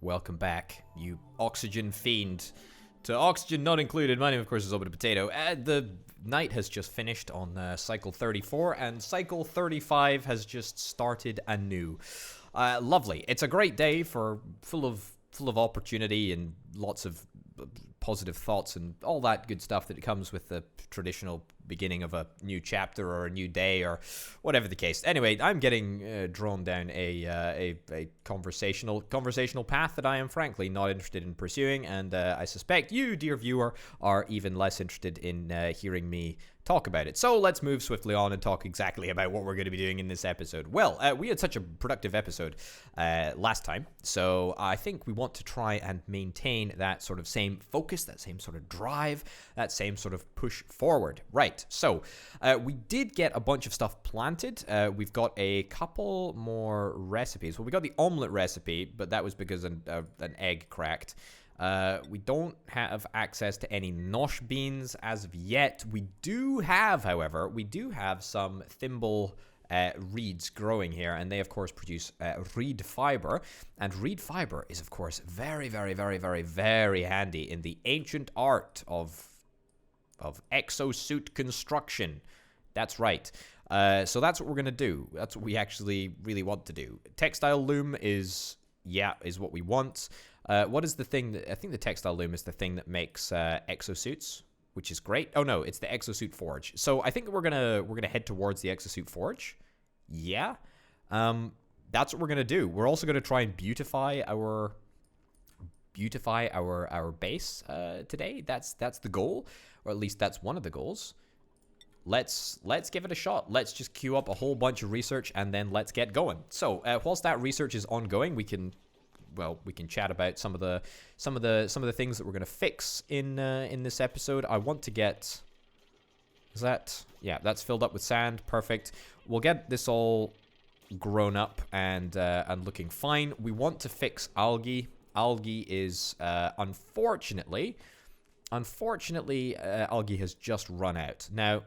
Welcome back, you oxygen fiend. To Oxygen Not Included, my name, of course, is Obit Potato. The night has just finished on cycle 34, and cycle 35 has just started anew. Lovely. It's a great day full of opportunity and lots of positive thoughts and all that good stuff that comes with the traditional beginning of a new chapter or a new day or whatever the case. Anyway, I'm getting drawn down a conversational path that I am frankly not interested in pursuing, and I suspect you, dear viewer, are even less interested in hearing me talk about it. So let's move swiftly on and talk exactly about what we're going to be doing in this episode. Well, we had such a productive episode last time, so I think we want to try and maintain that sort of same focus, that same sort of drive, that same sort of push forward. Right, so we did get a bunch of stuff planted. We've got a couple more recipes. Well, we got the omelet recipe, but that was because an egg cracked. We don't have access to any nosh beans as of yet. We do have, however, some thimble reeds growing here, and they, of course, produce reed fiber. And reed fiber is, of course, very, very, very, very, very handy in the ancient art of exosuit construction. That's right. So that's what we're going to do. That's what we actually really want to do. Textile loom is what we want. What is the thing I think the textile loom is the thing that makes exosuits, which is great. Oh no, it's the exosuit forge. So I think we're gonna head towards the exosuit forge. Yeah, that's what we're gonna do. We're also gonna try and beautify our base today. That's the goal, or at least that's one of the goals. Let's give it a shot. Let's just queue up a whole bunch of research and then let's get going. So whilst that research is ongoing, we can chat about some of the things that we're going to fix in this episode. I want to get... Is that... Yeah, that's filled up with sand. Perfect. We'll get this all grown up and looking fine. We want to fix algae. Algae is, unfortunately, algae has just run out. Now,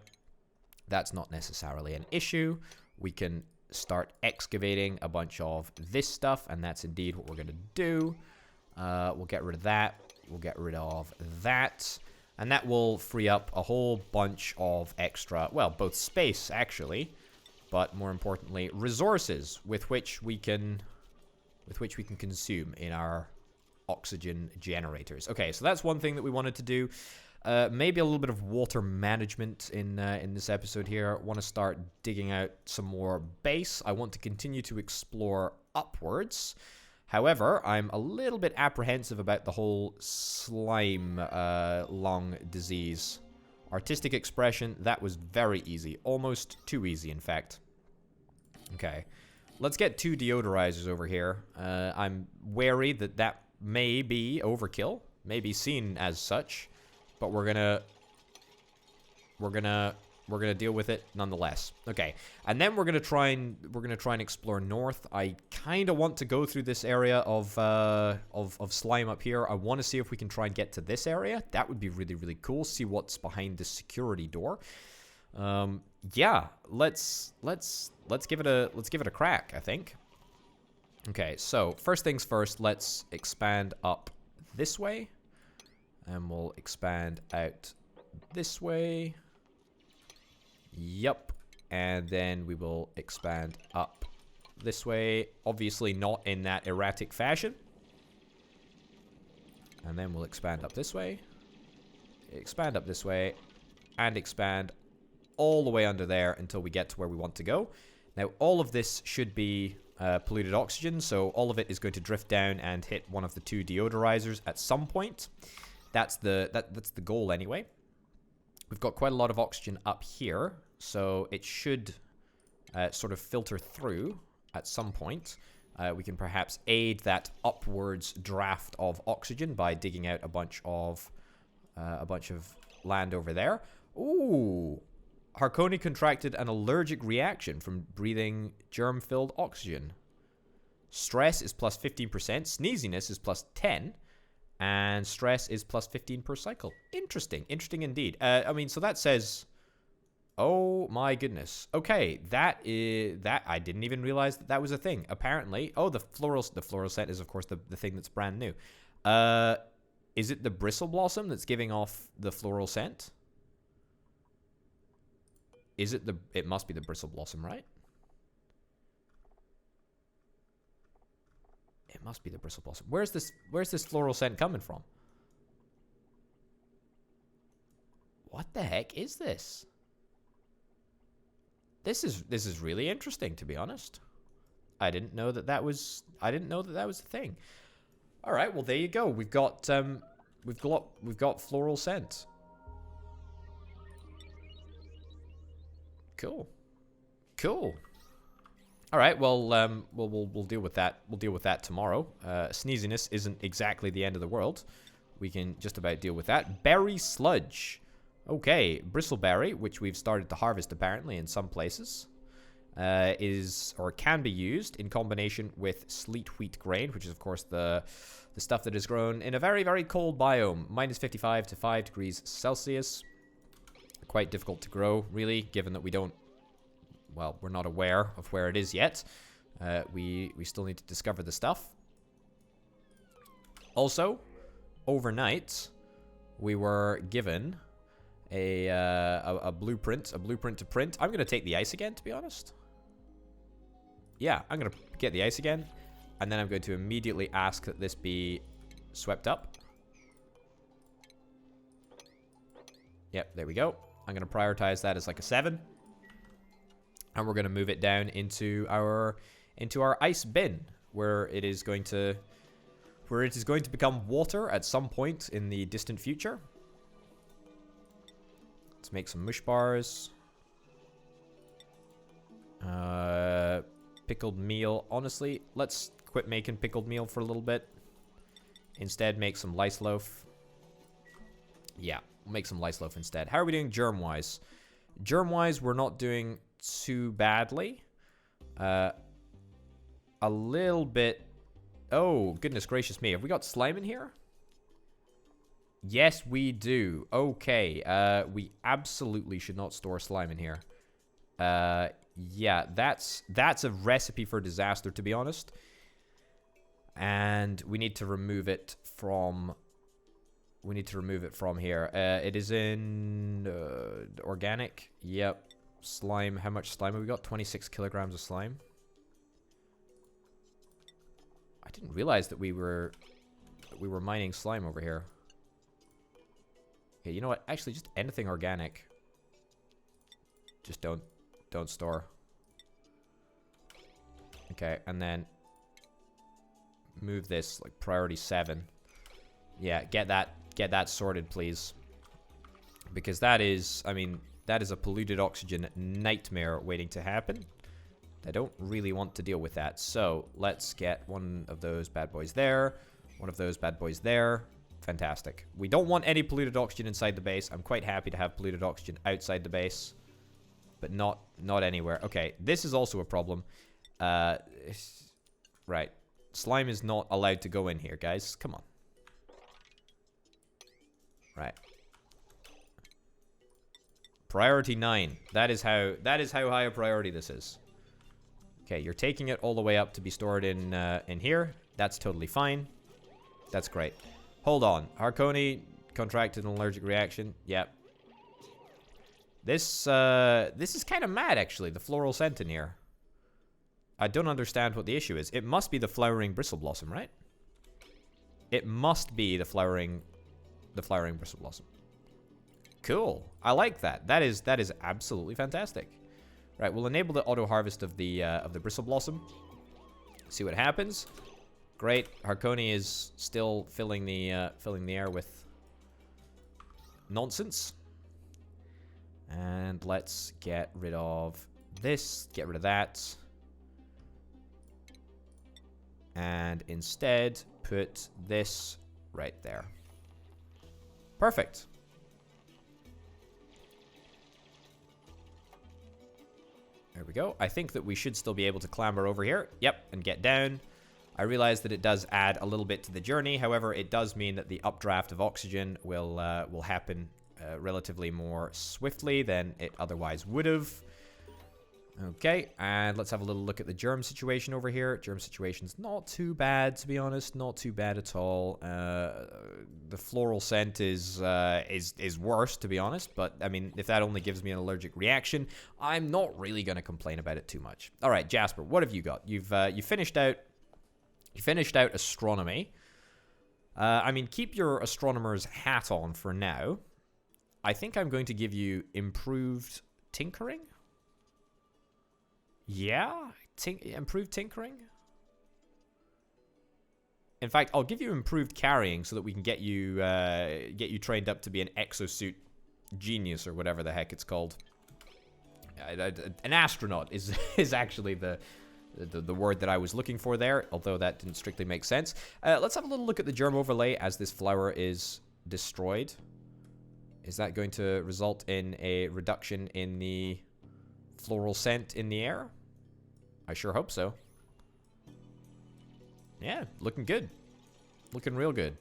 that's not necessarily an issue. We can start excavating a bunch of this stuff, and that's indeed what we're going to do. We'll get rid of that. We'll get rid of that. And that will free up a whole bunch of extra, well, both space, actually, but more importantly, resources with which we can consume in our oxygen generators. Okay, so that's one thing that we wanted to do. Maybe a little bit of water management in this episode here. I want to start digging out some more base. I want to continue to explore upwards. However, I'm a little bit apprehensive about the whole slime lung disease. Artistic expression, that was very easy. Almost too easy, in fact. Okay. Let's get 2 deodorizers over here. I'm wary that may be overkill. May be seen as such. But we're gonna deal with it nonetheless. Okay, and then we're gonna try and explore north. I kind of want to go through this area of slime up here. I want to see if we can try and get to this area. That would be really, really cool. See what's behind this security door. Yeah, let's give it a crack, I think. Okay, so first things first. Let's expand up this way. And we'll expand out this way. Yup. And then we will expand up this way. Obviously not in that erratic fashion. And then we'll expand up this way. Expand up this way. And expand all the way under there until we get to where we want to go. Now, all of this should be polluted oxygen. So all of it is going to drift down and hit one of the 2 deodorizers at some point. That's the goal anyway. We've got quite a lot of oxygen up here, so it should sort of filter through at some point. We can perhaps aid that upwards draft of oxygen by digging out a bunch of land over there. Ooh, Harkoni contracted an allergic reaction from breathing germ-filled oxygen. Stress is plus 15%. Sneeziness is plus 10. And stress is plus 15 per cycle. Interesting. Interesting indeed. I mean, so that says Oh my goodness. Okay, that I didn't even realize that that was a thing. Apparently, oh, the floral scent is of course the thing that's brand new. Is it the bristle blossom that's giving off the floral scent? Is it the? It must be the bristle blossom, right? It must be the bristle blossom. Where's this floral scent coming from? What the heck is this? This is really interesting, to be honest. I didn't know that that was a thing. All right, well there you go. We've got floral scent. Cool. All right, well we'll deal with that. We'll deal with that tomorrow. Sneeziness isn't exactly the end of the world. We can just about deal with that. Berry sludge. Okay, bristleberry, which we've started to harvest apparently in some places, is or can be used in combination with sleet wheat grain, which is of course the stuff that is grown in a very, very cold biome, minus 55 to 5 degrees Celsius. Quite difficult to grow, really, given that we're not aware of where it is yet. We still need to discover the stuff. Also, overnight, we were given a blueprint to print. I'm gonna take the ice again, to be honest. Yeah, I'm gonna get the ice again, and then I'm going to immediately ask that this be swept up. Yep, there we go. I'm gonna prioritize that as like a 7, and we're gonna move it down into our ice bin, where it is going to become water at some point in the distant future. Let's make some mush bars. Pickled meal. Honestly, let's quit making pickled meal for a little bit. Instead, make some lice loaf. Yeah, we'll make some lice loaf instead. How are we doing germ-wise? Germ-wise, we're not doing too badly. A little bit... Oh, goodness gracious me. Have we got slime in here? Yes, we do. Okay. We absolutely should not store slime in here. Yeah, that's a recipe for disaster, to be honest. And we need to remove it from... here. It is in organic. Yep. Slime. How much slime have we got? 26 kilograms of slime. I didn't realize that we were mining slime over here. Okay, you know what? Actually, just anything organic. Just don't store. Okay, and then move this like priority 7. Yeah, get that sorted, please. Because that is, I mean, that is a polluted oxygen nightmare waiting to happen. I don't really want to deal with that. So let's get one of those bad boys there. One of those bad boys there. Fantastic. We don't want any polluted oxygen inside the base. I'm quite happy to have polluted oxygen outside the base. But not anywhere. Okay, this is also a problem. Right. Slime is not allowed to go in here, guys. Come on. Right. Priority 9. That is how high a priority this is. Okay, you're taking it all the way up to be stored in here. That's totally fine. That's great. Hold on. Harconi contracted an allergic reaction. Yep. This is kind of mad, actually, the floral scent in here. I don't understand what the issue is. It must be the flowering bristle blossom, right? It must be the flowering bristle blossom. Cool. I like that. That is absolutely fantastic. Right, we'll enable the auto harvest of the bristle blossom. See what happens. Great. Harconi is still filling the air with nonsense. And let's get rid of this. Get rid of that. And instead, put this right there. Perfect. There we go. I think that we should still be able to clamber over here. Yep, and get down. I realize that it does add a little bit to the journey. However, it does mean that the updraft of oxygen will happen relatively more swiftly than it otherwise would have. Okay, and let's have a little look at the germ situation over here. Germ situation's not too bad, to be honest. Not too bad at all. The floral scent is worse, to be honest. But I mean, if that only gives me an allergic reaction, I'm not really going to complain about it too much. All right, Jasper, what have you got? You finished out astronomy. I mean, keep your astronomer's hat on for now. I think I'm going to give you improved tinkering. Yeah, improved tinkering. In fact, I'll give you improved carrying so that we can get you trained up to be an exosuit genius or whatever the heck it's called. An astronaut is actually the word that I was looking for there, although that didn't strictly make sense. Let's have a little look at the germ overlay as this flower is destroyed. Is that going to result in a reduction in the floral scent in the air? I sure hope so. Yeah, looking good. Looking real good.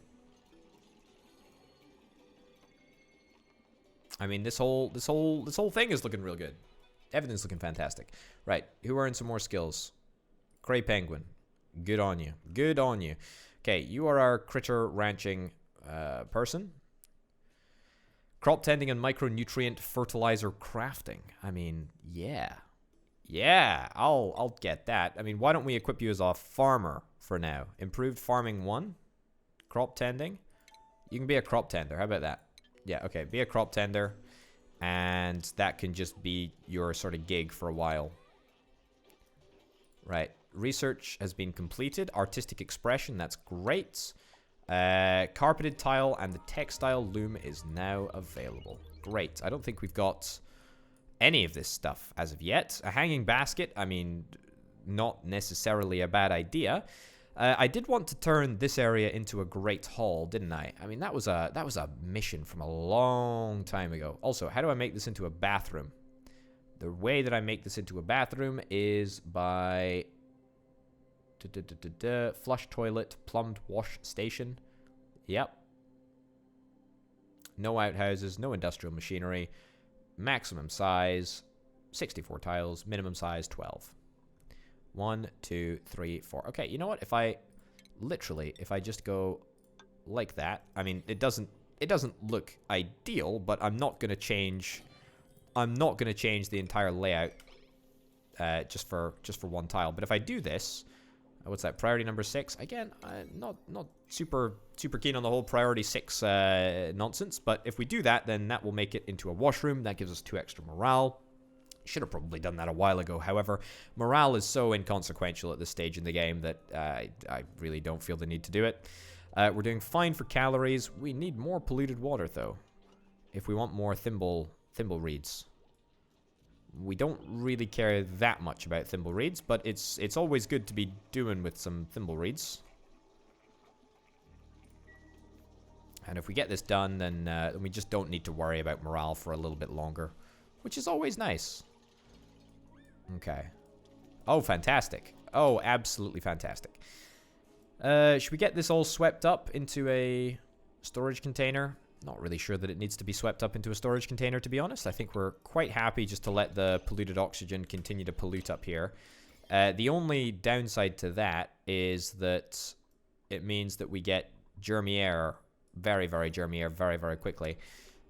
I mean, this whole thing is looking real good. Everything's looking fantastic. Right, who earned some more skills? Cray Penguin. Good on you. Good on you. Okay, you are our critter ranching person. Crop tending and micronutrient fertilizer crafting. I mean, yeah. Yeah, I'll get that. I mean, why don't we equip you as a farmer for now? Improved farming 1. Crop tending. You can be a crop tender. How about that? Yeah, okay. Be a crop tender. And that can just be your sort of gig for a while. Right. Research has been completed. Artistic expression. That's great. Carpeted tile and the textile loom is now available. Great. I don't think we've got any of this stuff as of yet. A hanging basket, I mean, not necessarily a bad idea. I did want to turn this area into a great hall, didn't I? I mean, that was a mission from a long time ago. Also, how do I make this into a bathroom? The way that I make this into a bathroom is by flush toilet, plumbed wash station. Yep. No outhouses, no industrial machinery. Maximum size 64 tiles, minimum size 12. 1, 2, 3, 4. Okay, you know what? If I just go like that, I mean, it doesn't look ideal, but I'm not gonna change the entire layout just for one tile. But if I do this, what's that? Priority number 6. Again, not super keen on the whole priority 6 nonsense. But if we do that, then that will make it into a washroom. That gives us 2 extra morale. Should have probably done that a while ago. However, morale is so inconsequential at this stage in the game that I really don't feel the need to do it. We're doing fine for calories. We need more polluted water, though, if we want more thimble reeds. We don't really care that much about thimble reeds, but it's always good to be doing with some thimble reeds. And if we get this done, then we just don't need to worry about morale for a little bit longer, which is always nice. Okay. Oh, fantastic. Oh, absolutely fantastic. Should we get this all swept up into a storage container? Not really sure that it needs to be swept up into a storage container, to be honest. I think we're quite happy just to let the polluted oxygen continue to pollute up here. The only downside to that is that it means that we get germy air, very, very germy air, very, very quickly.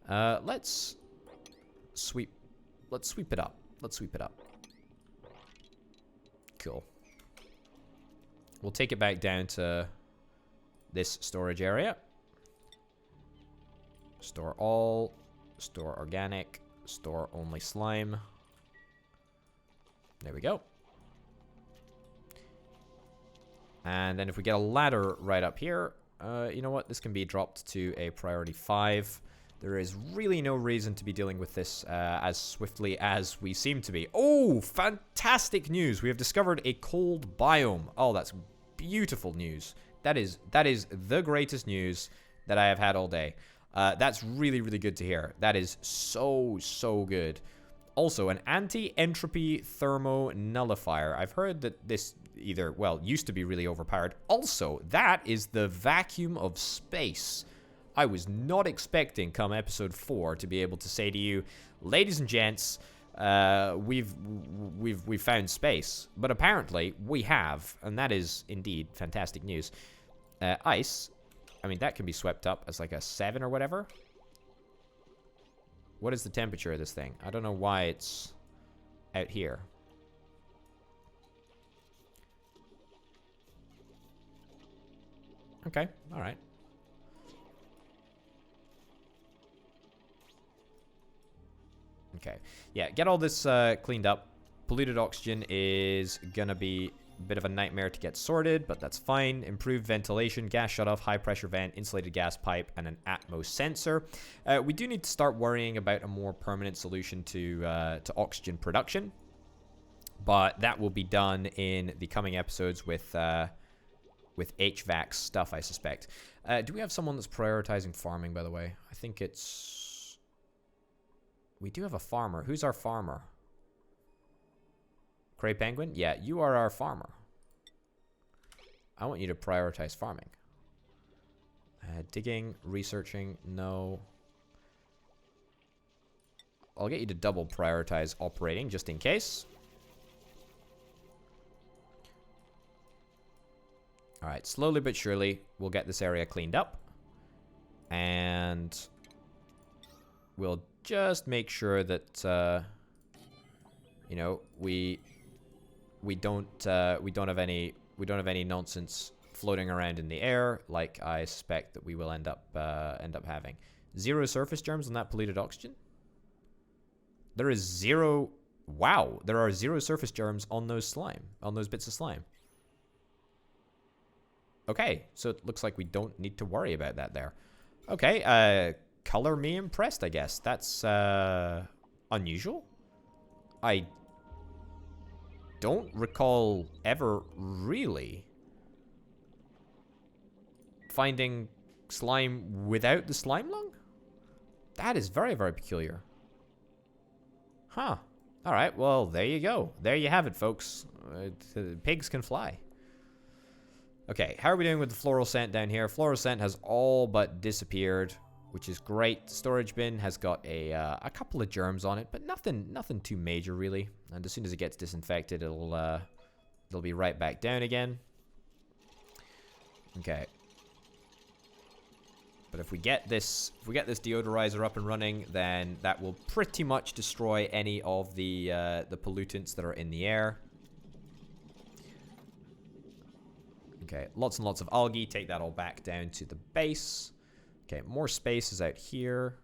Let's sweep it up. Let's sweep it up. Cool. We'll take it back down to this storage area. Store all, store organic, store only slime. There we go. And then if we get a ladder right up here, you know what? This can be dropped to a priority 5. There is really no reason to be dealing with this as swiftly as we seem to be. Oh, fantastic news. We have discovered a cold biome. Oh, that's beautiful news. That is the greatest news that I have had all day. That's really, really good to hear. That is so, so good. Also, an anti-entropy thermo nullifier. I've heard that this used to be really overpowered. Also, that is the vacuum of space. I was not expecting come episode 4 to be able to say to you, ladies and gents, we've found space. But apparently we have, and that is indeed fantastic news. Ice, I mean, that can be swept up as like a 7 or whatever. What is the temperature of this thing? I don't know why it's out here. Okay, all right. Okay, yeah, get all this cleaned up. Polluted oxygen is gonna be a bit of a nightmare to get sorted, but that's fine. Improved ventilation, gas shutoff, high pressure vent, insulated gas pipe, and an Atmos sensor. We do need to start worrying about a more permanent solution to oxygen production, but that will be done in the coming episodes with HVAC stuff, I suspect. Do we have someone that's prioritizing farming, by the way? I think it's... We do have a farmer. Who's our farmer? Cray Penguin? Yeah, you are our farmer. I want you to prioritize farming. Digging, researching, no. I'll get you to double prioritize operating, just in case. Alright, slowly but surely, we'll get this area cleaned up. And we'll just make sure that, you know, we don't have any nonsense floating around in the air, like I suspect that we will end up having. 0 surface germs on that polluted oxygen. There is 0. Wow, there are 0 surface germs on those bits of slime. Okay, so it looks like we don't need to worry about that there. Okay, color me impressed, I guess. That's unusual. I don't recall ever really finding slime without the slime lung. That is very, very peculiar. Huh. Alright, well, there you go. There you have it, folks. Pigs can fly. Okay, how are we doing with the fluorescent down here? Fluorescent has all but disappeared, which is great. Storage bin has got a couple of germs on it, but nothing too major really. And as soon as it gets disinfected, it'll be right back down again. Okay. But if we get this deodorizer up and running, then that will pretty much destroy any of the pollutants that are in the air. Okay, lots and lots of algae. Take that all back down to the base. Okay, more space is out here.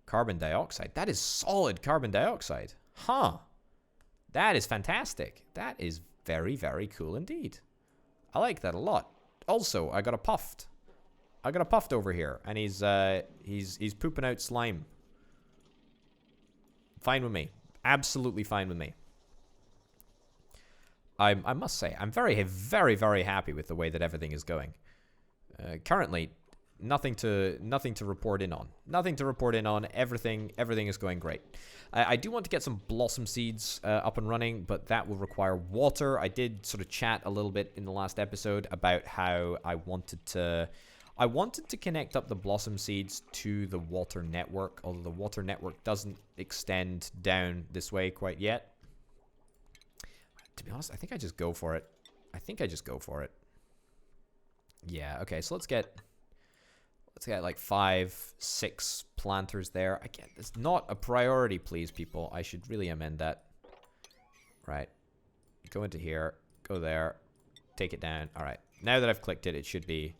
Carbon dioxide. That is solid carbon dioxide. Huh. That is fantastic. That is very, very cool indeed. I like that a lot. Also, I got a puffed. I got a puffed over here, and he's pooping out slime. Fine with me. Absolutely fine with me. I must say, I'm very, very, very happy with the way that everything is going. Currently, nothing to report in on. Nothing to report in on. Everything is going great. I do want to get some blossom seeds up and running, but that will require water. I did sort of chat a little bit in the last episode about how I wanted to connect up the blossom seeds to the water network, although the water network doesn't extend down this way quite yet. To be honest, I think I just go for it. Yeah, okay, so let's get like 5, 6 planters there. Again, it's not a priority, please, people. I should really amend that. Right. Go into here, go there, take it down. All right. Now that I've clicked it, it should be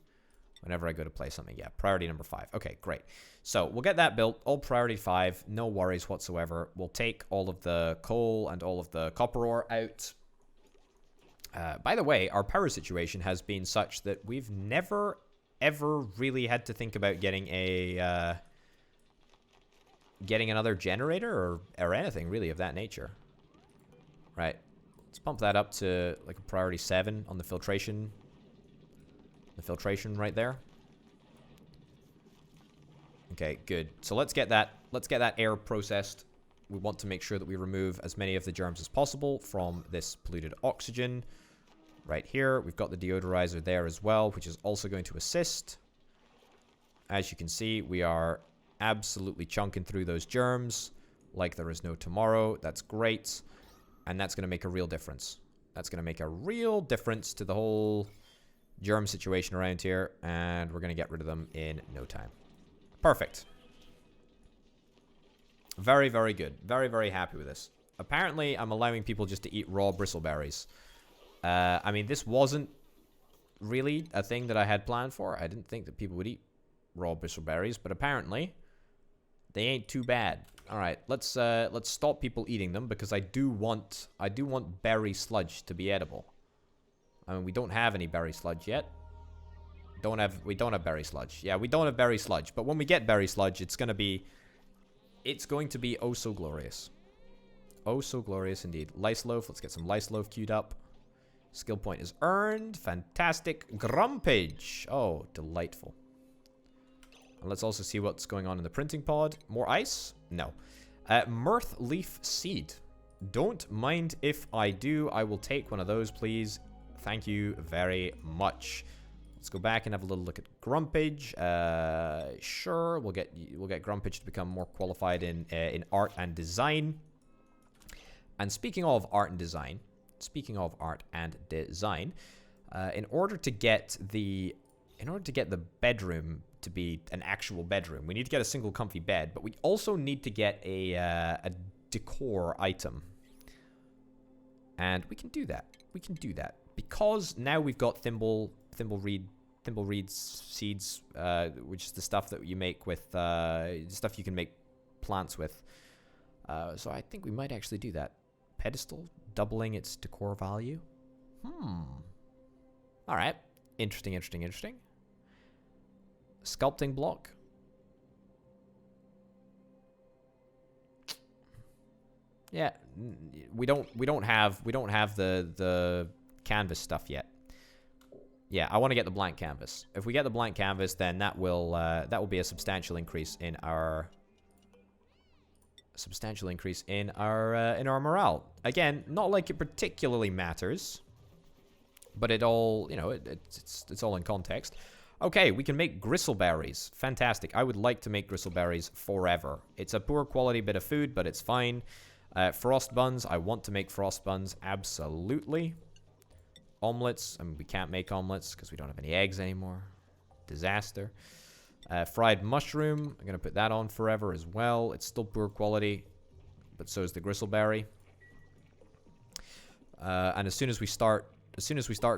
whenever I go to play something. Yeah, priority number 5. Okay, great. So we'll get that built. All priority 5. No worries whatsoever. We'll take all of the coal and all of the copper ore out. By the way, our power situation has been such that we've never, ever really had to think about getting another generator or anything really of that nature. Right. Let's pump that up to like a priority 7 on the filtration. The filtration right there. Okay, good. So let's get that air processed. We want to make sure that we remove as many of the germs as possible from this polluted oxygen. Right here, we've got the deodorizer there as well, which is also going to assist. As you can see, we are absolutely chunking through those germs like there is no tomorrow. That's great. And that's going to make a real difference. That's going to make a real difference to the whole germ situation around here. And we're going to get rid of them in no time. Perfect. Very, very good. Very, very happy with this. Apparently, I'm allowing people just to eat raw bristleberries. I mean, this wasn't really a thing that I had planned for. I didn't think that people would eat raw bristleberries, but apparently they ain't too bad. All right, let's stop people eating them because I do want berry sludge to be edible. I mean, we don't have any berry sludge yet. We don't have berry sludge. Yeah, we don't have berry sludge, but when we get berry sludge, it's going to be oh so glorious. Oh so glorious indeed. Lice loaf, let's get some lice loaf queued up. Skill point is earned. Fantastic. Grumpage. Oh, delightful. And let's also see what's going on in the printing pod. More ice? No. Mirth leaf seed. Don't mind if I do. I will take one of those, please. Thank you very much. Let's go back and have a little look at Grumpage. Sure, we'll get Grumpage to become more qualified in art and design. And speaking of art and design, in order to get the bedroom to be an actual bedroom, we need to get a single comfy bed, but we also need to get a decor item. And we can do that. We can do that because now we've got thimbleweed seeds, which is the stuff that you make with stuff you can make plants with. So I think we might actually do that. Pedestal, doubling its decor value. All right. Interesting. Sculpting block. Yeah, we don't have the canvas stuff yet. Yeah, I want to get the blank canvas. If we get the blank canvas, then that will be a substantial increase in our morale. Again, not like it particularly matters, but it all, you know, it's all in context. Okay, we can make gristleberries. Fantastic. I would like to make gristleberries forever. It's a poor quality bit of food, but it's fine. Frost buns. I want to make frost buns. Absolutely. Omelets. I mean, we can't make omelets because we don't have any eggs anymore. Disaster. Fried mushroom. I'm going to put that on forever as well. It's still poor quality, but so is the gristleberry. And as soon as we start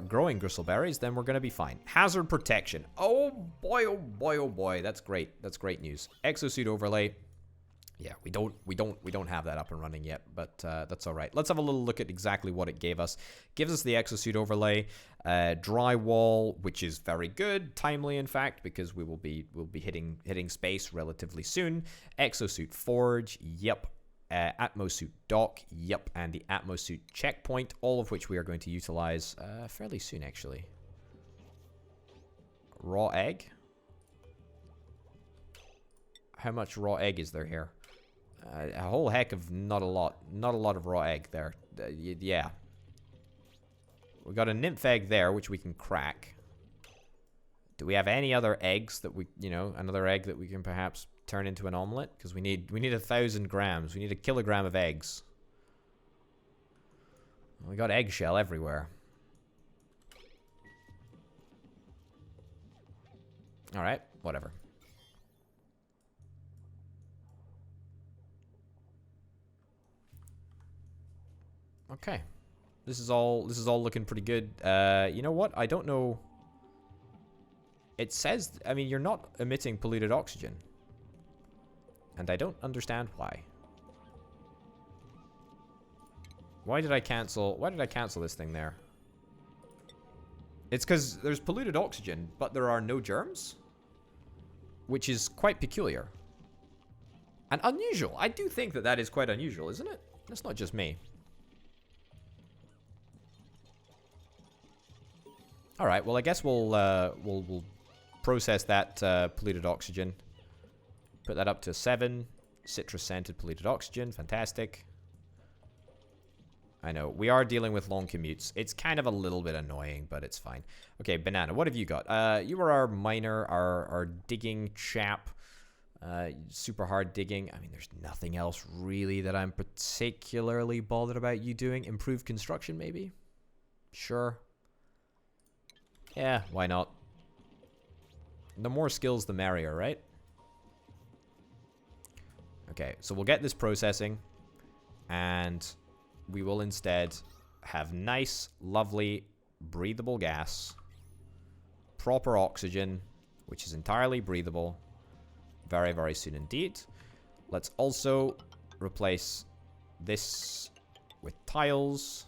growing gristleberries, then we're going to be fine. Hazard protection. Oh boy, oh boy, oh boy. That's great. That's great news. Exosuit overlay. Yeah, we don't have that up and running yet, but that's all right. Let's have a little look at exactly what it gave us. Gives us the exosuit overlay, drywall, which is very good, timely in fact, because we'll be hitting space relatively soon. Exosuit forge, yep. Atmosuit dock, yep, and the Atmosuit checkpoint, all of which we are going to utilize fairly soon, actually. Raw egg. How much raw egg is there here? A whole heck of not a lot of raw egg there. Yeah. We got a nymph egg there, which we can crack. Do we have any other eggs that we, another egg that we can perhaps turn into an omelet? Because we need 1,000 grams. We need a kilogram of eggs. We got eggshell everywhere. All right, whatever. Okay, this is all looking pretty good. You know what? I don't know. It says, I mean, you're not emitting polluted oxygen, and I don't understand why. Why did I cancel this thing there? It's because there's polluted oxygen, but there are no germs, which is quite peculiar and unusual. I do think that is quite unusual, isn't it? That's not just me. All right, well, I guess we'll process that polluted oxygen. Put that up to 7. Citrus scented polluted oxygen, fantastic. I know. We are dealing with long commutes. It's kind of a little bit annoying, but it's fine. Okay, Banana, what have you got? You are our miner, our digging chap. Super hard digging. I mean, there's nothing else really that I'm particularly bothered about you doing. Improved construction, maybe? Sure. Yeah, why not? The more skills, the merrier, right? Okay, so we'll get this processing. And we will instead have nice, lovely, breathable gas. Proper oxygen, which is entirely breathable. Very, very soon indeed. Let's also replace this with tiles.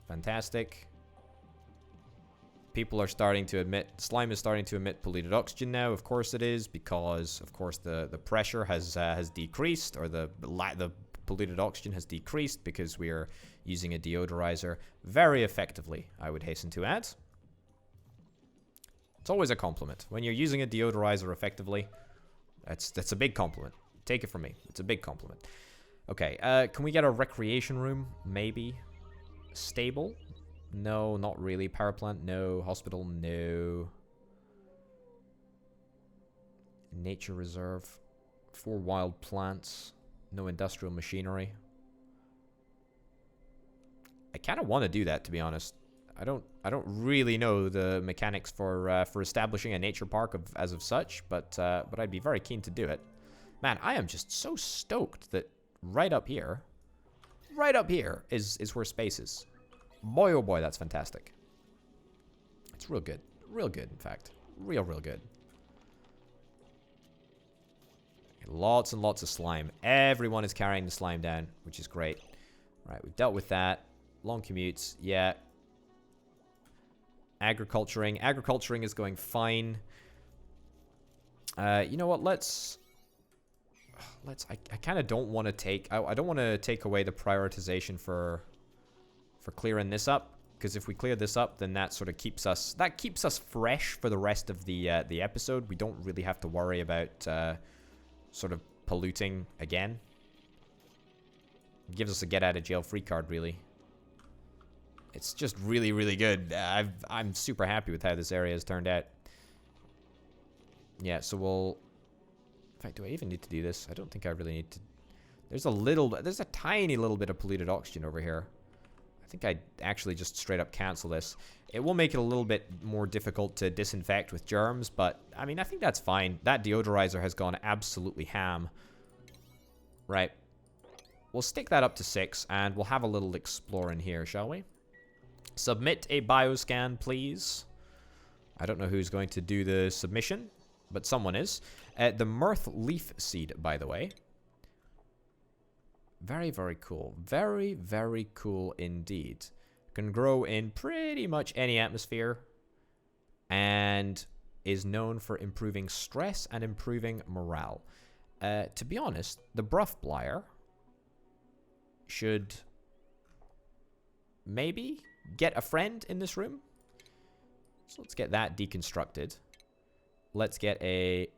Fantastic. People are starting to emit, slime is starting to emit polluted oxygen now. Of course it is, because of course the pressure has decreased, or the polluted oxygen has decreased because we are using a deodorizer very effectively, I would hasten to add. It's always a compliment. When you're using a deodorizer effectively, that's a big compliment. Take it from me. It's a big compliment. Okay, can we get a recreation room? Maybe. Stable? No, not really. Power plant? No. Hospital? No. Nature reserve? 4 wild plants? No industrial machinery. I kind of want to do that, to be honest. I don't really know the mechanics for establishing a nature park as of such, but I'd be very keen to do it. Man, I am just so stoked that right up here is where space is. Boy, oh boy, that's fantastic. It's real good, in fact, real good. Lots and lots of slime. Everyone is carrying the slime down, which is great. Right, we've dealt with that. Long commutes, yeah. Agriculturing. Agriculturing is going fine. You know what? I kind of don't want to take. I don't want to take away the prioritization for clearing this up, because if we clear this up, then that sort of keeps us fresh for the rest of the episode. We don't really have to worry about sort of polluting again. It gives us a get out of jail free card, really. It's just really good. I'm super happy with how this area has turned out. Yeah, so we'll... In fact, do I even need to do this? I don't think I really need to... There's a tiny little bit of polluted oxygen over here. I think I'd actually just straight up cancel this. It will make it a little bit more difficult to disinfect with germs, but, I mean, I think that's fine. That deodorizer has gone absolutely ham. Right. We'll stick that up to 6, and we'll have a little explore in here, shall we? Submit a bioscan, please. I don't know who's going to do the submission, but someone is. The Mirth leaf seed, by the way. Very cool. Very cool indeed. Can grow in pretty much any atmosphere, and is known for improving stress and improving morale. To be honest, the Bruffblier should maybe get a friend in this room. So let's get that deconstructed. Let's get that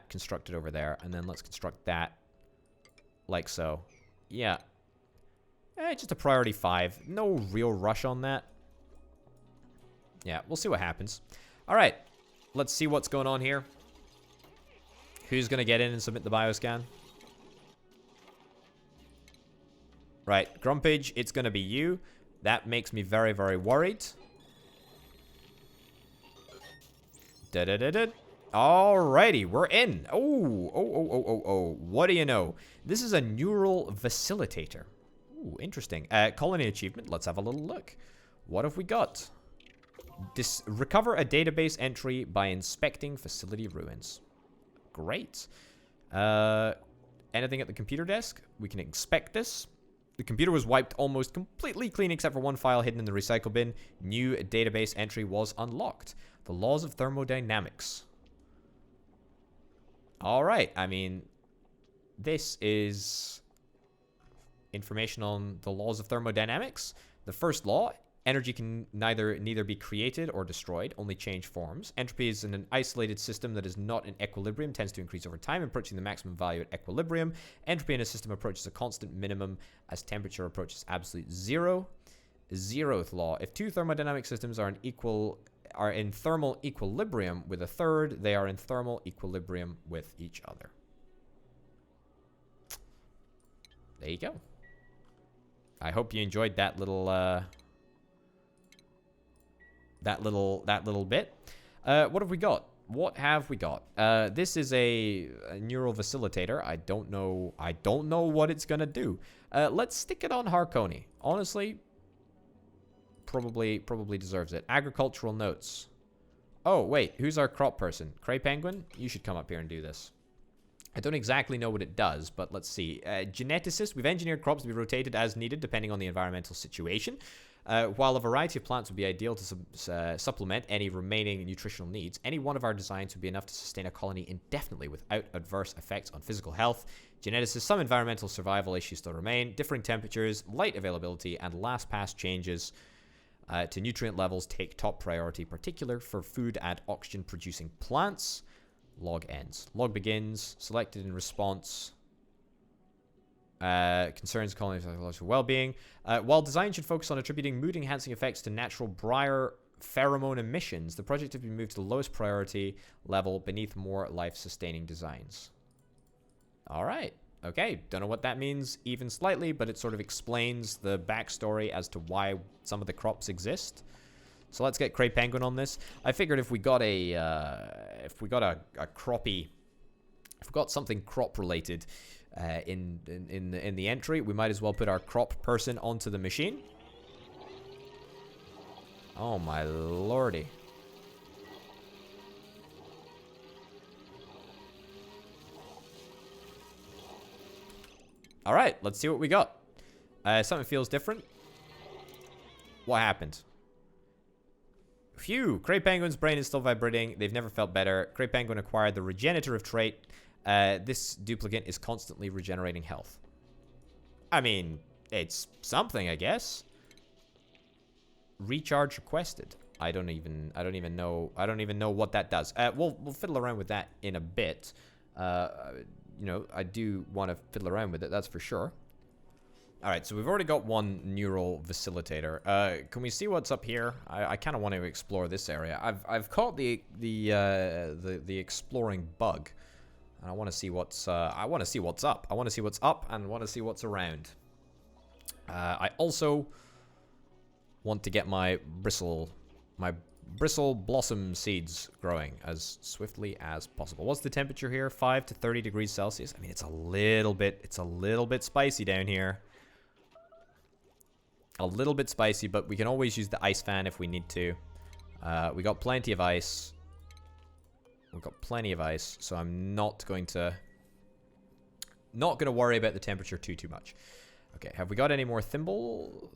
constructed over there, and then let's construct that like so. Yeah. Just a priority 5. No real rush on that. Yeah, we'll see what happens. All right. Let's see what's going on here. Who's going to get in and submit the bioscan? Right, Grumpage, it's going to be you. That makes me very worried. Alrighty, we're in. Oh. What do you know? This is a neural facilitator. Ooh, interesting. Colony achievement. Let's have a little look. What have we got? Recover a database entry by inspecting facility ruins. Great. Anything at the computer desk? We can inspect this. The computer was wiped almost completely clean except for one file hidden in the recycle bin. New database entry was unlocked. The laws of thermodynamics. Alright, I mean, this is information on the laws of thermodynamics. The first law Energy can neither be created or destroyed, only change forms. Entropy is in an isolated system that is not in equilibrium, tends to increase over time, approaching the maximum value at equilibrium. Entropy in a system approaches a constant minimum as temperature approaches absolute zero. Zeroth law. If two thermodynamic systems are in thermal equilibrium with a third, they are in thermal equilibrium with each other. There you go. I hope you enjoyed that little bit. What have we got? What have we got? This is a neural facilitator. I don't know what it's gonna do. Let's stick it on Harkoni. Honestly, probably deserves it. Agricultural notes. Oh wait, who's our crop person? Cray Penguin? You should come up here and do this. I don't exactly know what it does, but let's see. Geneticist. We've engineered crops to be rotated as needed depending on the environmental situation. While a variety of plants would be ideal to supplement any remaining nutritional needs, any one of our designs would be enough to sustain a colony indefinitely without adverse effects on physical health. Geneticists, some environmental survival issues still remain. Differing temperatures, light availability, and last pass changes to nutrient levels take top priority, particular for food and oxygen-producing plants. Log ends. Log begins. Selected in response. Concerns colony psychological well-being. While design should focus on attributing mood-enhancing effects to natural briar pheromone emissions, the project has been moved to the lowest priority level beneath more life-sustaining designs. All right. Okay. Don't know what that means even slightly, but it sort of explains the backstory as to why some of the crops exist. So let's get Cray Penguin on this. I figured if we got a croppy, if we got something crop related in the entry, we might as well put our crop person onto the machine. Oh my lordy. All right, let's see what we got. Something feels different. What happened? Phew, Cray Penguin's brain is still vibrating. They've never felt better. Cray Penguin acquired the regenerative trait. This duplicate is constantly regenerating health. I mean, it's something, I guess. Recharge requested. I don't even know what that does. We'll fiddle around with that in a bit. You know, I do want to fiddle around with it, that's for sure. All right, so we've already got one neural facilitator. Can we see what's up here? I kind of want to explore this area. I've caught the exploring bug, and I want to see what's up. I want to see what's up, and want to see what's around. I also want to get my bristle blossom seeds growing as swiftly as possible. What's the temperature here? 5 to 30 degrees Celsius. I mean, it's a little bit spicy down here. A little bit spicy, but we can always use the ice fan if we need to. We got plenty of ice. We've got plenty of ice, so I'm not going to worry about the temperature too much. Okay, have we got any more thimble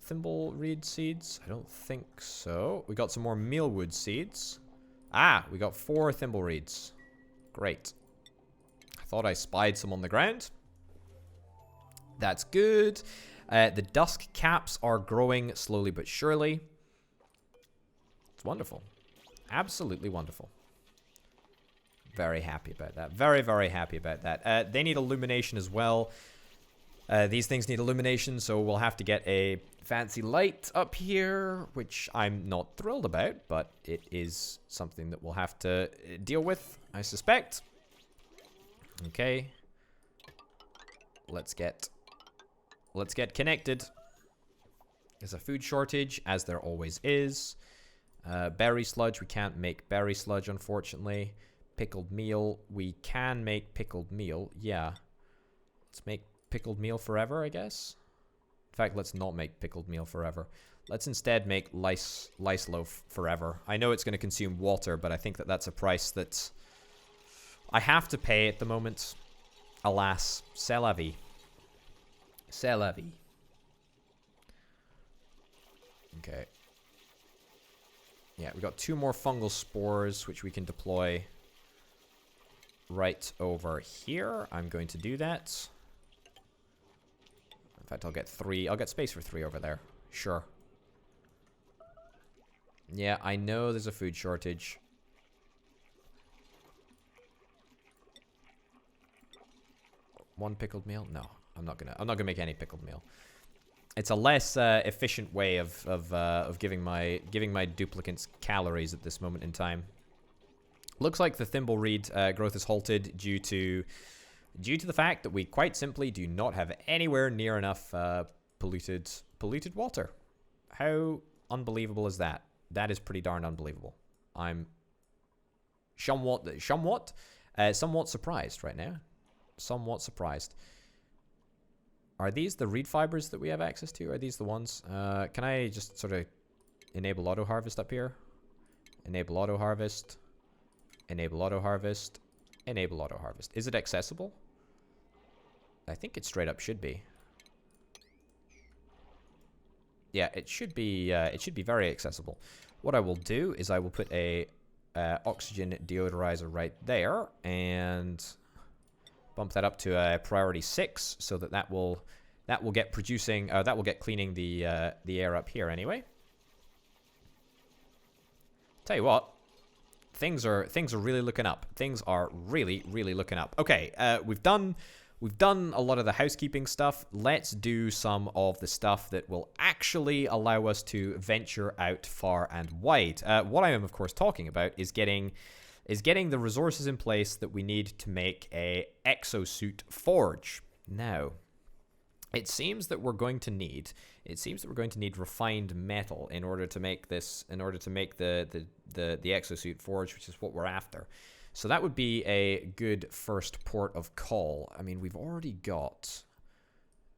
reed seeds? I don't think so. We got some more mealwood seeds. Ah, we got 4 thimble reeds. Great. I thought I spied some on the ground. That's good. The dusk caps are growing slowly but surely. It's wonderful. Absolutely wonderful. Very happy about that. Very, very happy about that. They need illumination as well. These things need illumination, so we'll have to get a fancy light up here, which I'm not thrilled about, but it is something that we'll have to deal with, I suspect. Okay. Let's get connected. There's a food shortage, as there always is. Berry sludge, we can't make berry sludge, unfortunately. Pickled meal, we can make pickled meal. Yeah. Let's make pickled meal forever, I guess. In fact, let's not make pickled meal forever. Let's instead make lice loaf forever. I know it's going to consume water, but I think that that's a price that I have to pay at the moment. Alas, c'est la vie. C'est la vie. Okay. Yeah, we got 2 more fungal spores, which we can deploy right over here. I'm going to do that. In fact, I'll get 3. I'll get space for 3 over there. Sure. Yeah, I know there's a food shortage. One pickled meal? No, I'm not gonna make any pickled meal. It's a less efficient way of giving my duplicates calories at this moment in time. Looks like the thimbleweed growth is halted due to the fact that we quite simply do not have anywhere near enough polluted water. How unbelievable is that? That is pretty darn unbelievable. I'm somewhat surprised right now. Somewhat surprised. Are these the reed fibers that we have access to? Are these the ones? Can I just sort of enable auto harvest up here? Enable auto harvest. Enable auto harvest. Enable auto harvest. Is it accessible? I think it straight up should be. Yeah, it should be very accessible. What I will do is I will put a oxygen deodorizer right there and bump that up to a priority 6 so that will get producing that will get cleaning the air up here anyway. Tell you what, things are really looking up. Things are really looking up. Okay, we've done a lot of the housekeeping stuff. Let's do some of the stuff that will actually allow us to venture out far and wide. What I am, of course, talking about is getting the resources in place that we need to make a exosuit forge. Now, it seems that we're going to need refined metal in order to make the exosuit forge, which is what we're after. So that would be a good first port of call. I mean, we've already got.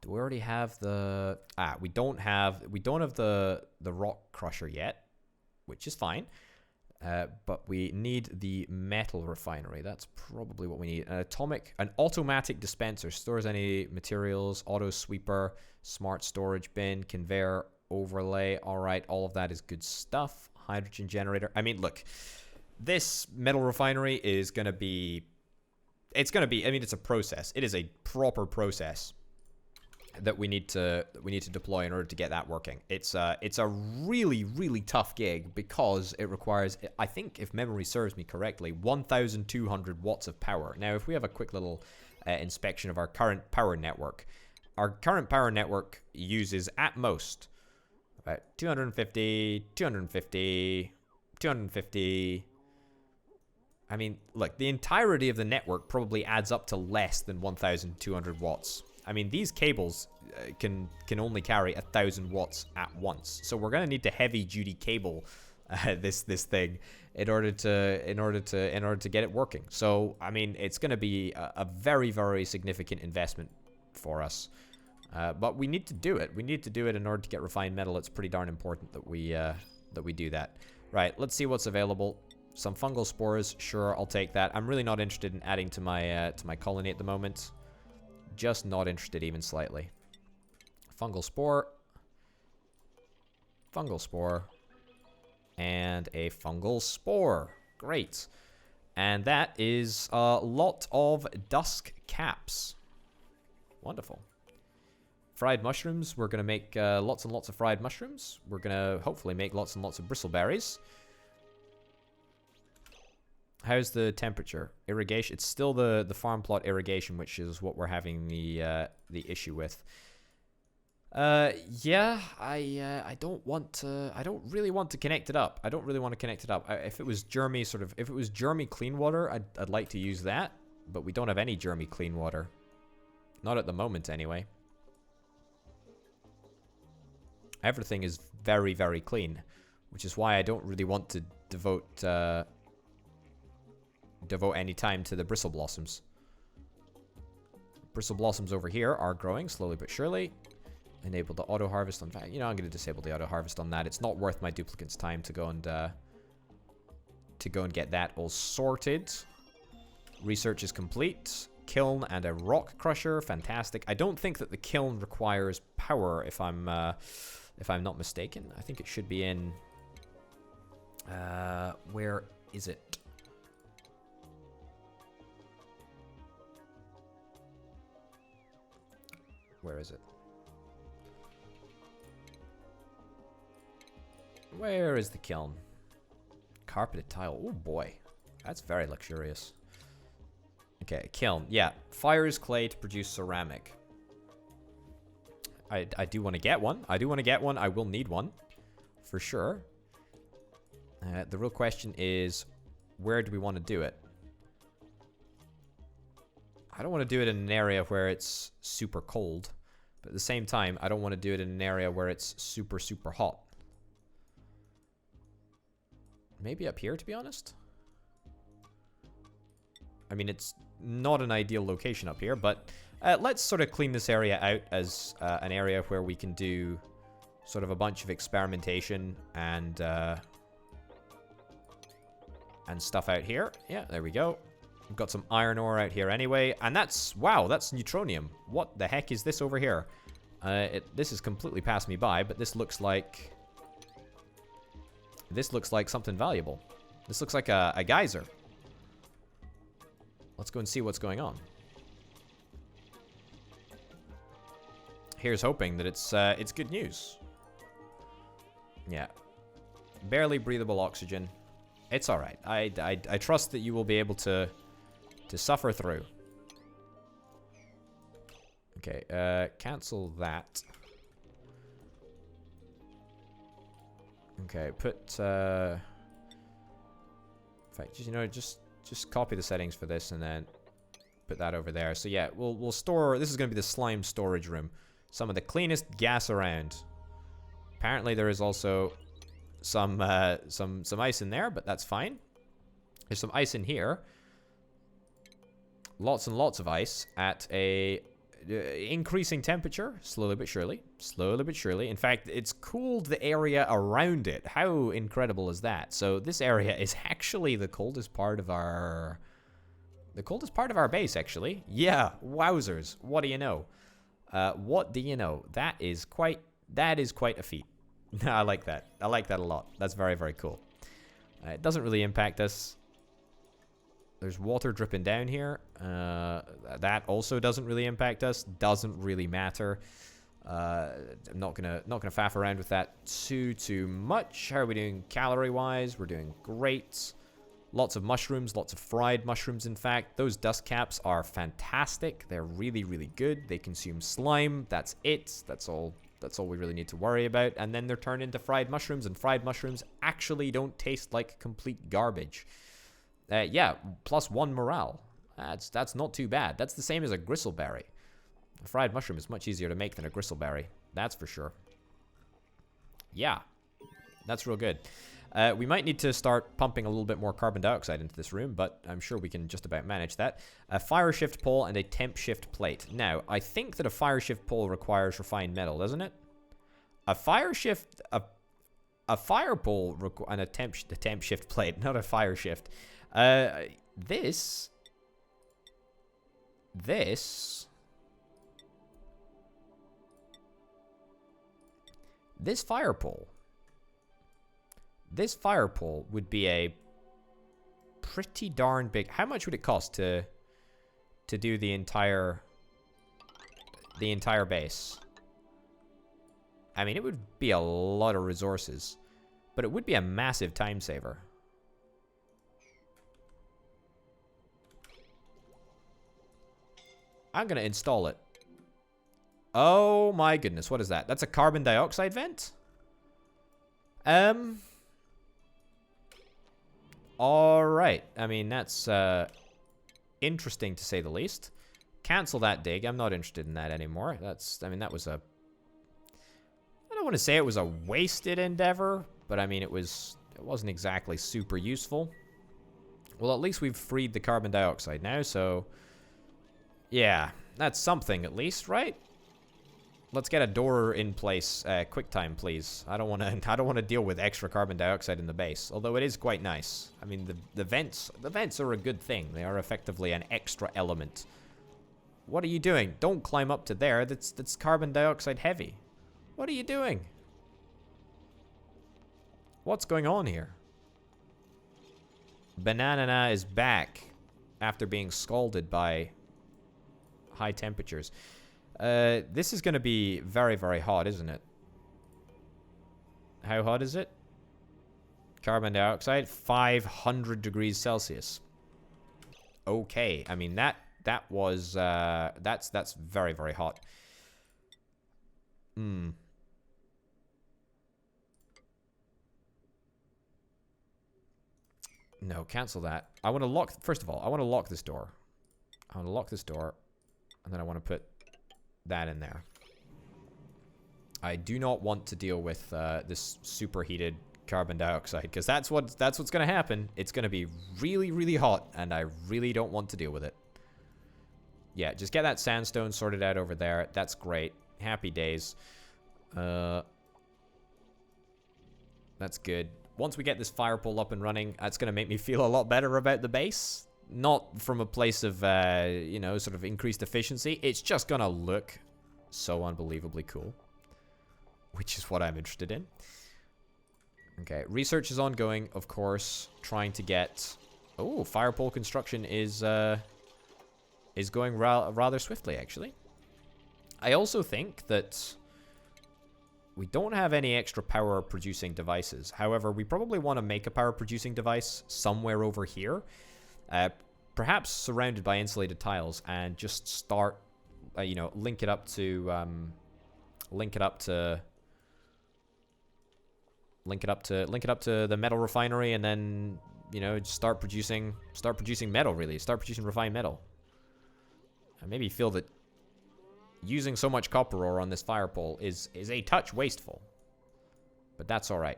Do we already have the? We don't have the rock crusher yet, which is fine. But we need the metal refinery. That's probably what we need. An automatic dispenser stores any materials. Auto sweeper, smart storage bin, conveyor overlay. All right, all of that is good stuff. Hydrogen generator. I mean, look. This metal refinery is going to be... It's going to be... I mean, it's a process. It is a proper process that we need to deploy in order to get that working. It's a really tough gig because it requires, I think, if memory serves me correctly, 1,200 watts of power. Now, if we have a quick little inspection of our current power network uses at most about 250... I mean, look, the entirety of the network probably adds up to less than 1,200 watts. I mean, these cables can only carry 1,000 watts at once. So we're gonna need to heavy-duty cable this thing in order to get it working. So I mean, it's gonna be a very significant investment for us. But we need to do it. We need to do it in order to get refined metal. It's pretty darn important that we do that. Right. Let's see what's available. Some fungal spores, sure, I'll take that. I'm really not interested in adding to my colony at the moment. Just not interested even slightly. Fungal spore, and a fungal spore. Great. And that is a lot of dusk caps. Wonderful. Fried mushrooms. We're going to make lots and lots of fried mushrooms. We're going to hopefully make lots and lots of bristleberries. How's the temperature? Irrigation. It's still the farm plot irrigation, which is what we're having the issue with. Yeah, I don't really want to connect it up. If it was germy clean water, I'd like to use that, but we don't have any germy clean water. Not at the moment, anyway. Everything is very clean, which is why I don't really want to devote any time to the bristle blossoms. Bristle blossoms over here are growing slowly but surely. Enable the auto harvest on that. You know, I'm going to disable the auto harvest on that. It's not worth my duplicate's time to go and get that all sorted. Research is complete. Kiln and a rock crusher, fantastic. I don't think that the kiln requires power, if I'm not mistaken. I think it should be in. Where is it? Where is it? Where is the kiln? Carpeted tile. Oh boy. That's very luxurious. Okay, kiln. Yeah. Fires clay to produce ceramic. I do want to get one. I do want to get one. I will need one. For sure. The real question is, where do we want to do it? I don't want to do it in an area where it's super cold. But at the same time, I don't want to do it in an area where it's super, super hot. Maybe up here, to be honest. I mean, it's not an ideal location up here, but let's sort of clean this area out as an area where we can do sort of a bunch of experimentation and stuff out here. Yeah, there we go. We've got some iron ore out here anyway, and that's, wow, that's neutronium. What the heck is this over here? This has completely passed me by, but this looks like something valuable. This looks like a geyser. Let's go and see what's going on. Here's hoping that it's good news. Yeah. Barely breathable oxygen. It's all right. I trust that you will be able to suffer through. Okay, cancel that. Okay, put in fact, you know, just copy the settings for this and then put that over there. So yeah, we'll store, this is going to be the slime storage room. Some of the cleanest gas around. Apparently there is also some ice in there, but that's fine. There's some ice in here. Lots and lots of ice at a increasing temperature, slowly but surely. Slowly but surely. In fact, it's cooled the area around it. How incredible is that? So this area is actually the coldest part of our base, actually. Yeah, wowzers. What do you know? What do you know? That is quite a feat. I like that. I like that a lot. That's very, very cool. It doesn't really impact us. There's water dripping down here. That also doesn't really impact us. Doesn't really matter. I'm not gonna faff around with that too much. How are we doing calorie wise? We're doing great. Lots of mushrooms, lots of fried mushrooms. In fact, those dust caps are fantastic. They're really, really good. They consume slime. That's it. That's all we really need to worry about. And then they're turned into fried mushrooms, and fried mushrooms actually don't taste like complete garbage. Yeah, +1 morale. That's not too bad. That's the same as a gristleberry. A fried mushroom is much easier to make than a gristleberry. That's for sure. Yeah, that's real good. We might need to start pumping a little bit more carbon dioxide into this room, but I'm sure we can just about manage that. A fire shift pole and a temp shift plate. Now, I think that a fire shift pole requires refined metal, doesn't it? A fire shift... A fire pole and a temp shift plate, not a fire shift. This fire pole. This fire pole would be a pretty darn big. How much would it cost to do the entire base? I mean, it would be a lot of resources, but it would be a massive time saver. I'm gonna install it. Oh my goodness, what is that? That's a carbon dioxide vent? Alright. I mean, that's interesting to say the least. Cancel that dig. I'm not interested in that anymore. I mean, that was a... I don't want to say it was a wasted endeavor, but I mean, it wasn't exactly super useful. Well, at least we've freed the carbon dioxide now, so... Yeah, that's something at least, right? Let's get a door in place, quick time, please. I don't want to deal with extra carbon dioxide in the base, although it is quite nice. I mean, the vents are a good thing. They are effectively an extra element. What are you doing? Don't climb up to there. That's carbon dioxide heavy. What are you doing? What's going on here? Banana is back after being scalded by high temperatures. This is going to be very, very hot, isn't it? How hot is it? carbon dioxide, 500 degrees Celsius. Okay, I mean that was that's very, very hot. No, cancel that. I want to lock, first of all, I want to lock this door. I want to lock this door, and then I want to put that in there. I do not want to deal with this superheated carbon dioxide, because that's what's going to happen. It's going to be really, really hot, and I really don't want to deal with it. Yeah, just get that sandstone sorted out over there. That's great. Happy days. That's good. Once we get this fire pole up and running, that's going to make me feel a lot better about the base. Not from a place of, you know, sort of increased efficiency. It's just going to look so unbelievably cool, which is what I'm interested in. Okay, research is ongoing, of course, trying to get... Oh, fire pole construction is going rather swiftly, actually. I also think that we don't have any extra power producing devices. However, we probably want to make a power producing device somewhere over here, perhaps surrounded by insulated tiles, and just start, you know, link it up to the metal refinery, and then, you know, just start producing metal, really. Start producing refined metal. I maybe feel that using so much copper ore on this fire pole is a touch wasteful. But that's alright.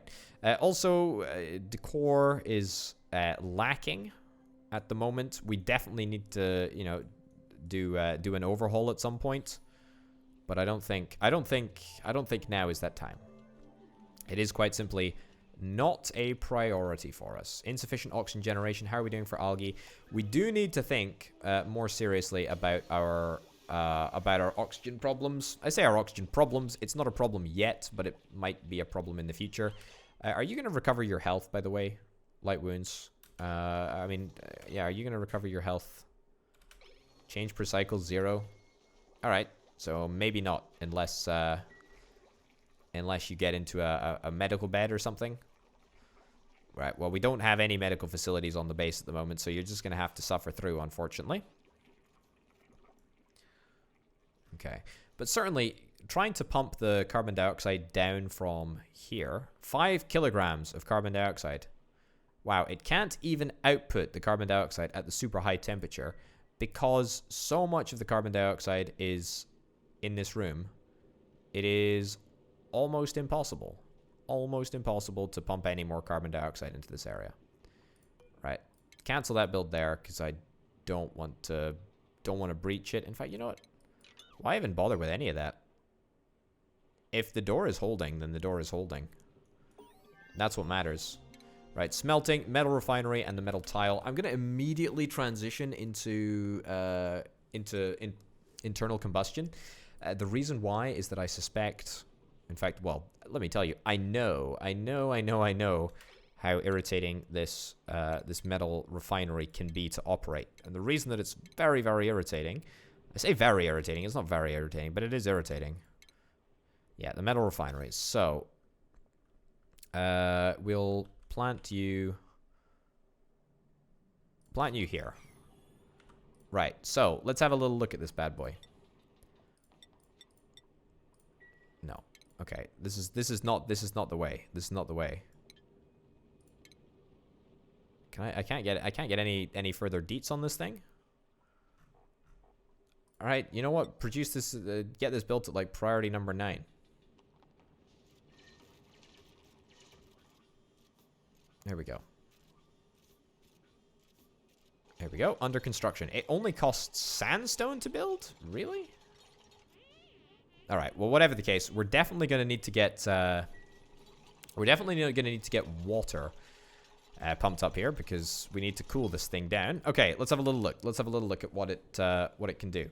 Also, decor is lacking at the moment. We definitely need to, you know, do an overhaul at some point. But I don't think now is that time. It is quite simply not a priority for us. Insufficient oxygen generation. How are we doing for algae? We do need to think more seriously about our oxygen problems. I say our oxygen problems. It's not a problem yet, but it might be a problem in the future. Are you going to recover your health, by the way? Light wounds. I mean, yeah, are you going to recover your health? Change per cycle, 0. All right. So maybe not, unless you get into a medical bed or something. Right, well, we don't have any medical facilities on the base at the moment, so you're just going to have to suffer through, unfortunately. Okay, but certainly trying to pump the carbon dioxide down from here. 5 kilograms of carbon dioxide. Wow, it can't even output the carbon dioxide at the super high temperature because so much of the carbon dioxide is in this room. It is almost impossible to pump any more carbon dioxide into this area. Right, cancel that build there because I don't want to breach it. In fact, you know what? Why even bother with any of that? If the door is holding, then the door is holding. That's what matters. Right, smelting, metal refinery, and the metal tile. I'm gonna immediately transition into internal combustion. The reason why is that I suspect. In fact, well, let me tell you, I know how irritating this this metal refinery can be to operate. And the reason that it's very, very irritating, I say very irritating, it's not very irritating, but it is irritating. Yeah, the metal refineries. So, we'll plant you here. Right, so let's have a little look at this bad boy. No. Okay, this is not the way. This is not the way. I can't get any further deets on this thing. All right, you know what? Produce this. Get this built at like priority number 9. There we go. There we go. Under construction. It only costs sandstone to build? Really? All right. Well, whatever the case, we're definitely going to need to get water pumped up here because we need to cool this thing down. Okay, let's have a little look. Let's have a little look at what it can do.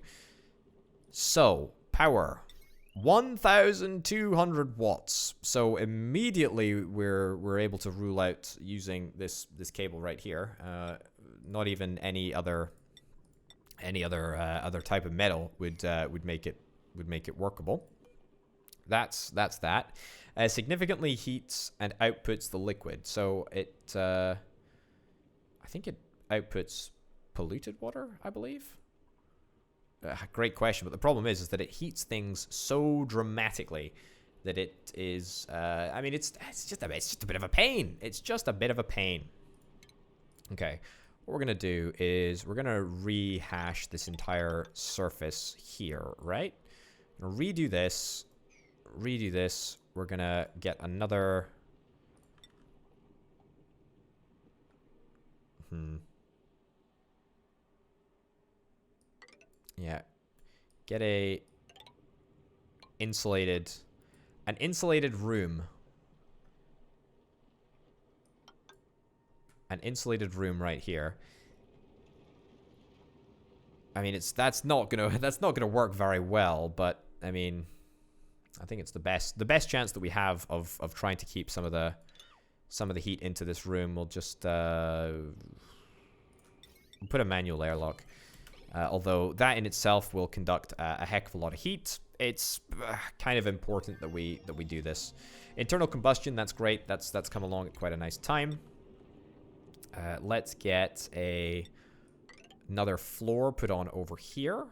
So, power 1,200 watts. So immediately we're able to rule out using this cable right here. Not even any other type of metal would make it workable. That's that. Significantly heats and outputs the liquid. So it, I think it outputs polluted water, I believe. Great question, but the problem is that it heats things so dramatically that it is. I mean, it's just a bit of a pain. It's just a bit of a pain. Okay, what we're gonna do is we're gonna rehash this entire surface here, right? I'm gonna redo this. We're gonna get another. Yeah. Get an insulated room. An insulated room right here. I mean, that's not gonna work very well, but I mean, I think it's the best chance that we have of trying to keep some of the heat into this room. We'll just put a manual airlock. Although that in itself will conduct a heck of a lot of heat, it's kind of important that we do this. Internal combustion, that's great. That's come along at quite a nice time. Let's get another floor put on over here.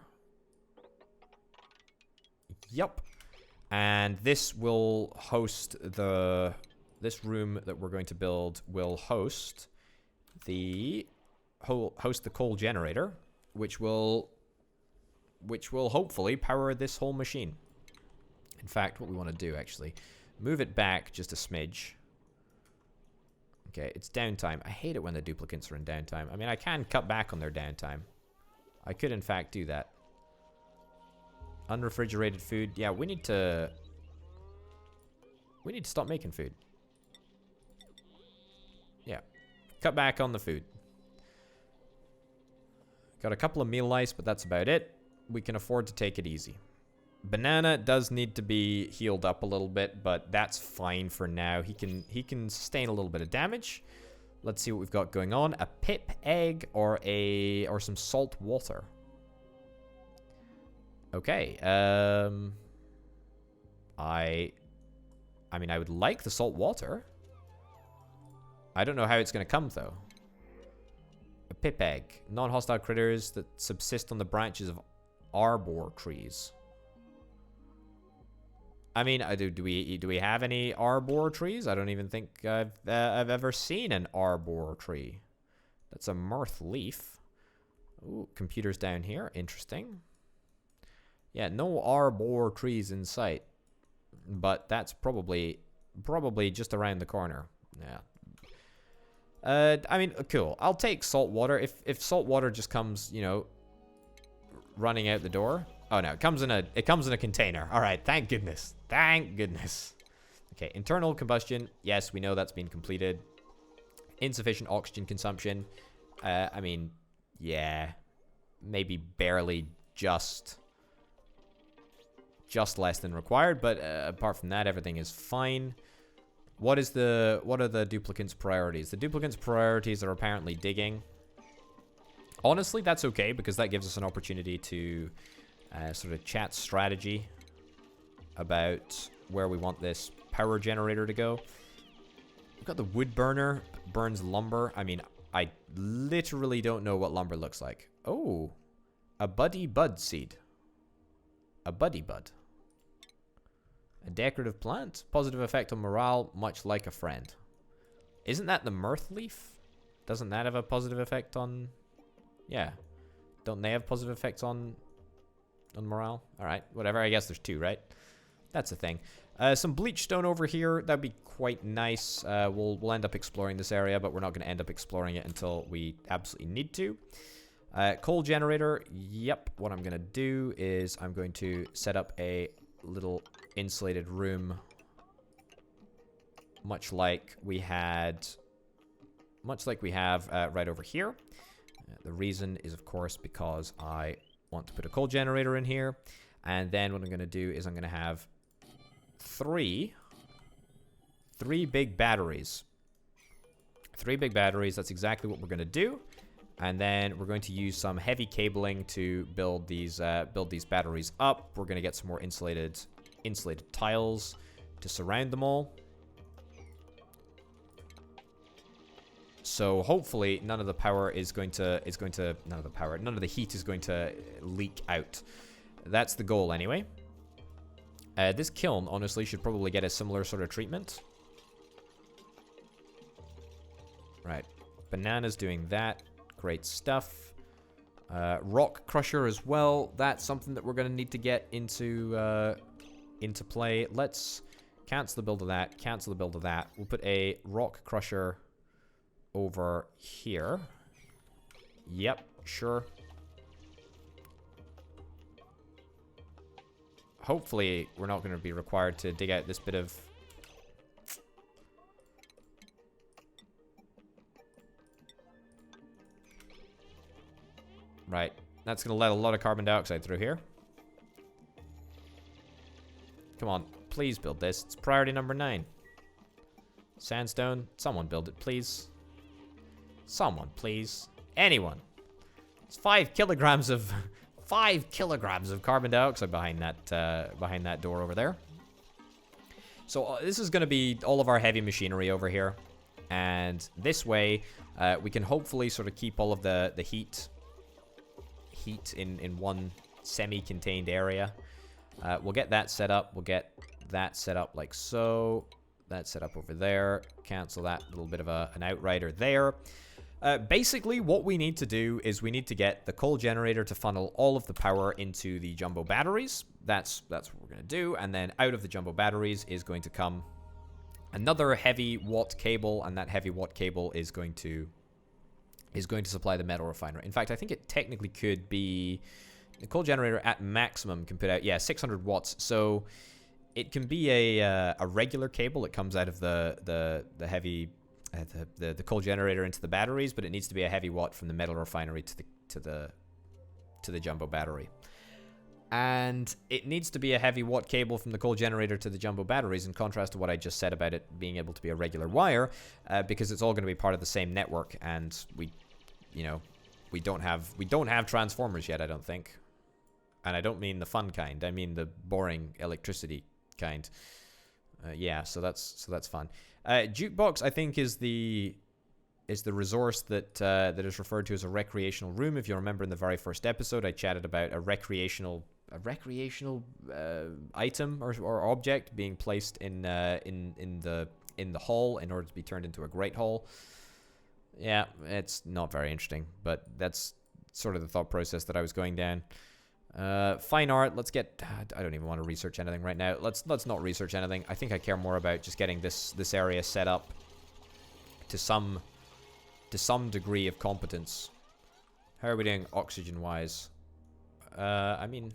Yep. And this will host this room that we're going to build will host the coal generator. Which will hopefully power this whole machine. In fact, what we want to do, actually, move it back just a smidge. Okay, it's downtime. I hate it when the duplicates are in downtime. I mean, I can cut back on their downtime. I could, in fact, do that. Unrefrigerated food. Yeah, we need to stop making food. Yeah, cut back on the food. Got a couple of meal ice, but that's about it. We can afford to take it easy. Banana does need to be healed up a little bit, but that's fine for now. He can sustain a little bit of damage. Let's see what we've got going on. A pip egg or some salt water. Okay. I mean, I would like the salt water. I don't know how it's going to come though. A pip egg. Non-hostile critters that subsist on the branches of arbor trees. I mean, do we have any arbor trees? I don't even think I've ever seen an arbor tree. That's a mirth leaf. Ooh, computers down here. Interesting. Yeah, no arbor trees in sight. But that's probably just around the corner. Yeah. I mean, cool. I'll take salt water. If salt water just comes, you know, running out the door. Oh no, it comes in a container. All right, thank goodness. Thank goodness. Okay, internal combustion. Yes, we know that's been completed. Insufficient oxygen consumption. I mean, yeah, maybe barely just less than required, but apart from that, everything is fine. What are the duplicants' priorities? The duplicants' priorities are apparently digging. Honestly, that's okay, because that gives us an opportunity to sort of chat strategy about where we want this power generator to go. We've got the wood burner, burns lumber. I mean, I literally don't know what lumber looks like. Oh, a buddy bud seed. A buddy bud. A decorative plant. Positive effect on morale, much like a friend. Isn't that the mirth leaf? Doesn't that have a positive effect on... Yeah. Don't they have positive effects on morale? Alright, whatever. I guess there's two, right? That's the thing. Some bleach stone over here. That'd be quite nice. We'll end up exploring this area, but we're not going to end up exploring it until we absolutely need to. Coal generator. Yep. What I'm going to do is I'm going to set up a little insulated room, much like we have right over here. The reason is, of course, because I want to put a coal generator in here, and then what I'm going to do is I'm going to have three big batteries. Three big batteries. That's exactly what we're going to do. And then we're going to use some heavy cabling to build these batteries up. We're going to get some more insulated insulated tiles to surround them all. So hopefully none of the power is going to none of the heat is going to leak out. That's the goal anyway. This kiln honestly should probably get a similar sort of treatment. Right. Bananas doing that. Great stuff. Rock crusher as well. That's something that we're going to need to get into play. Let's cancel the build of that. Cancel the build of that. We'll put a rock crusher over here. Yep, sure. Hopefully, we're not going to be required to dig out this bit of... Right. That's going to let a lot of carbon dioxide through here. Come on. Please build this. It's priority number 9. Sandstone. Someone build it, please. Someone, please. Anyone. It's 5 kilograms of... 5 kilograms of carbon dioxide behind that door over there. So this is going to be all of our heavy machinery over here. And this way, we can hopefully sort of keep all of the heat in one semi-contained area. We'll get that set up. We'll get that set up like so. That set up over there. Cancel that little bit of an outrider there. Basically, what we need to do is we need to get the coal generator to funnel all of the power into the jumbo batteries. That's what we're going to do. And then out of the jumbo batteries is going to come another heavy watt cable, and that heavy watt cable is going to supply the metal refinery. In fact, I think it technically could be the coal generator at maximum can put out 600 watts. So it can be a regular cable that comes out of the heavy the coal generator into the batteries, but it needs to be a heavy watt from the metal refinery to the jumbo battery. And it needs to be a heavy watt cable from the coal generator to the jumbo batteries, in contrast to what I just said about it being able to be a regular wire, because it's all going to be part of the same network, and we don't have transformers yet, I don't think. And I don't mean the fun kind. I mean the boring electricity kind. So that's fun. Jukebox, I think, is the resource that is referred to as a recreational room. If you remember in the very first episode, I chatted about a recreational item or object being placed in the hall in order to be turned into a great hall. Yeah, it's not very interesting, but that's sort of the thought process that I was going down. Fine art, let's get... I don't even want to research anything right now. Let's not research anything. I think I care more about just getting this area set up to some degree of competence. How are we doing oxygen-wise? I mean...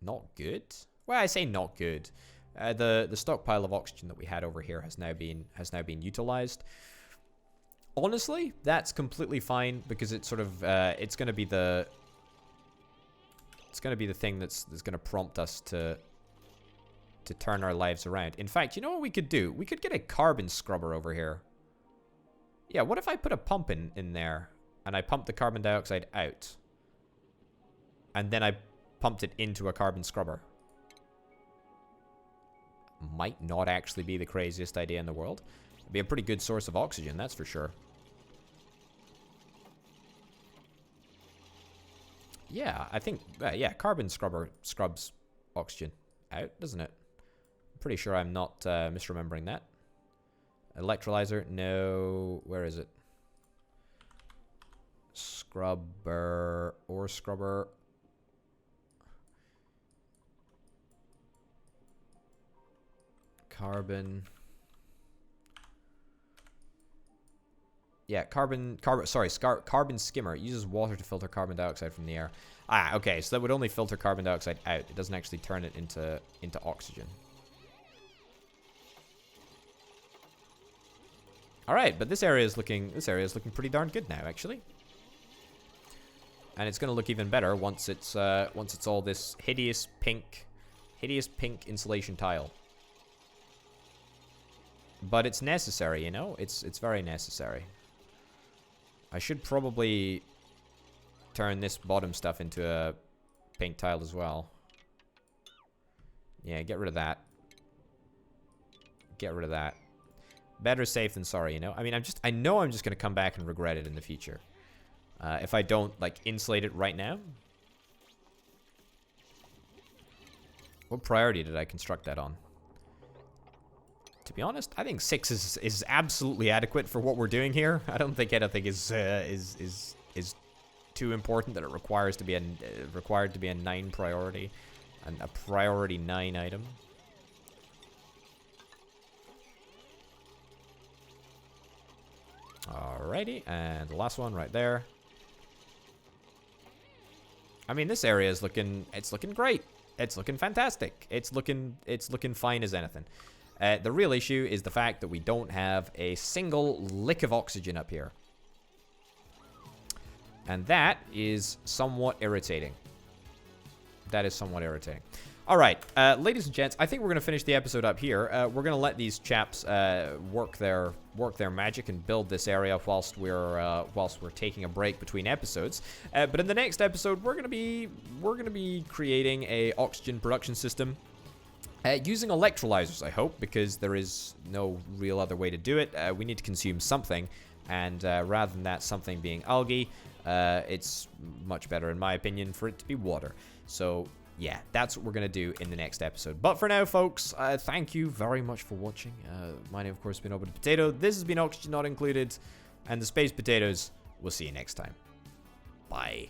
Not good? Well, I say not good. The stockpile of oxygen that we had over here has now been utilized. Honestly, that's completely fine, because it's sort of... it's going to be the... It's going to be the thing that's going to prompt us to turn our lives around. In fact, you know what we could do? We could get a carbon scrubber over here. Yeah, what if I put a pump in there and I pumped the carbon dioxide out? And then I pumped it into a carbon scrubber. Might not actually be the craziest idea in the world. It'd be a pretty good source of oxygen, that's for sure. Yeah, I think, carbon scrubber scrubs oxygen out, doesn't it? I'm pretty sure I'm not misremembering that. Electrolyzer, no, where is it? Scrubber, ore scrubber. Carbon. Yeah, carbon skimmer. It uses water to filter carbon dioxide from the air. Ah, okay, so that would only filter carbon dioxide out. It doesn't actually turn it into oxygen. All right, but this area is looking pretty darn good now, actually. And it's going to look even better once it's all this hideous pink insulation tile. But it's necessary, you know? It's very necessary. I should probably turn this bottom stuff into a pink tile as well. Yeah, get rid of that. Get rid of that. Better safe than sorry, you know? I mean, I know I'm just going to come back and regret it in the future. If I don't, like, insulate it right now. What priority did I construct that on? To be honest, I think 6 is absolutely adequate for what we're doing here. I don't think anything is too important that it requires to be required to be a 9 priority, and a priority 9 item. Alrighty, and the last one right there. I mean, this area is looking great. It's looking fantastic. It's looking fine as anything. The real issue is the fact that we don't have a single lick of oxygen up here. And that is somewhat irritating. That is somewhat irritating. All right, ladies and gents, I think we're going to finish the episode up here. We're going to let these chaps work their magic and build this area whilst we're taking a break between episodes. But in the next episode, we're going to be creating a oxygen production system using electrolyzers, I hope, because there is no real other way to do it. We need to consume something, and rather than that something being algae, it's much better, in my opinion, for it to be water. So yeah, that's what we're going to do in the next episode. But for now, folks, thank you very much for watching. My name, of course, has been Open Potato. This has been Oxygen Not Included. And the Space Potatoes. We'll see you next time. Bye.